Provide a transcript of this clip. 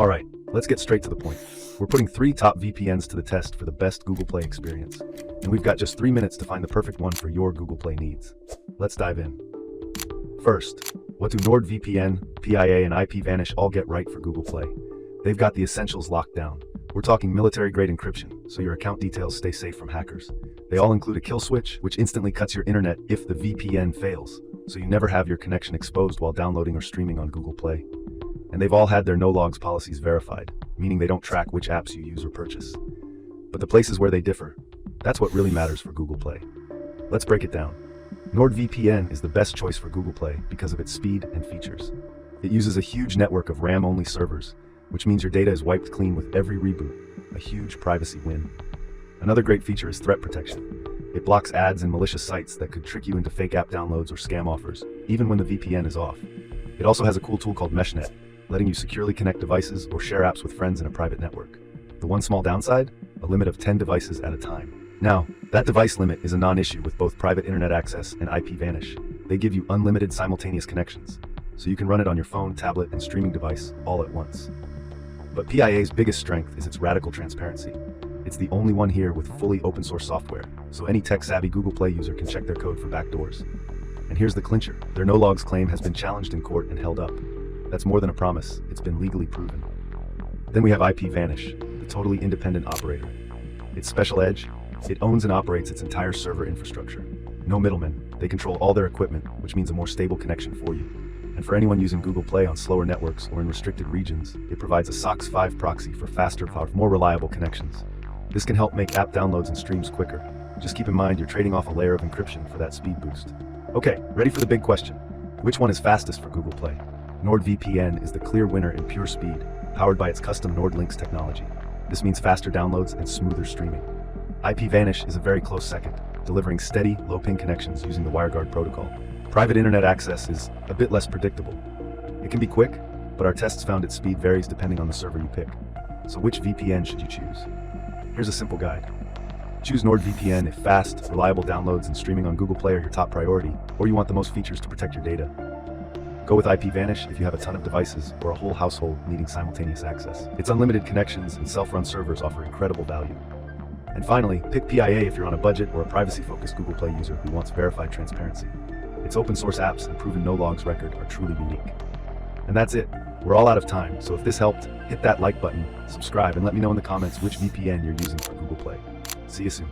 Alright, let's get straight to the point. We're putting 3 top VPNs to the test for the best Google Play experience. And we've got just 3 minutes to find the perfect one for your Google Play needs. Let's dive in. First, what do NordVPN, PIA, and IPVanish all get right for Google Play? They've got the essentials locked down. We're talking military-grade encryption, so your account details stay safe from hackers. They all include a kill switch, which instantly cuts your internet if the VPN fails, so you never have your connection exposed while downloading or streaming on Google Play. And they've all had their no-logs policies verified, meaning they don't track which apps you use or purchase. But the places where they differ, that's what really matters for Google Play. Let's break it down. NordVPN is the best choice for Google Play because of its speed and features. It uses a huge network of RAM-only servers, which means your data is wiped clean with every reboot, a huge privacy win. Another great feature is threat protection. It blocks ads and malicious sites that could trick you into fake app downloads or scam offers, even when the VPN is off. It also has a cool tool called MeshNet, letting you securely connect devices or share apps with friends in a private network. The one small downside? A limit of 10 devices at a time. Now, that device limit is a non-issue with both private internet access and IPVanish. They give you unlimited simultaneous connections, so you can run it on your phone, tablet, and streaming device all at once. But PIA's biggest strength is its radical transparency. It's the only one here with fully open source software, so any tech-savvy Google Play user can check their code for backdoors. And here's the clincher. Their no-logs claim has been challenged in court and held up. That's more than a promise, it's been legally proven. Then we have IPVanish, the totally independent operator. Its special edge? It owns and operates its entire server infrastructure. No middlemen, they control all their equipment, which means a more stable connection for you. And for anyone using Google Play on slower networks or in restricted regions, it provides a SOC 5 proxy for faster, more reliable connections. This can help make app downloads and streams quicker. Just keep in mind you're trading off a layer of encryption for that speed boost. Okay, ready for the big question. Which one is fastest for Google Play? NordVPN is the clear winner in pure speed, powered by its custom NordLynx technology. This means faster downloads and smoother streaming. IPVanish is a very close second, delivering steady, low-ping connections using the WireGuard protocol. Private internet access is a bit less predictable. It can be quick, but our tests found its speed varies depending on the server you pick. So which VPN should you choose? Here's a simple guide. Choose NordVPN if fast, reliable downloads and streaming on Google Play are your top priority, or you want the most features to protect your data. Go with IPVanish if you have a ton of devices or a whole household needing simultaneous access. Its unlimited connections and self-run servers offer incredible value. And finally, pick PIA if you're on a budget or a privacy-focused Google Play user who wants verified transparency. Its open source apps and proven no-logs record are truly unique. And that's it. We're all out of time, so if this helped, hit that like button, subscribe, and let me know in the comments which VPN you're using for Google Play. See you soon.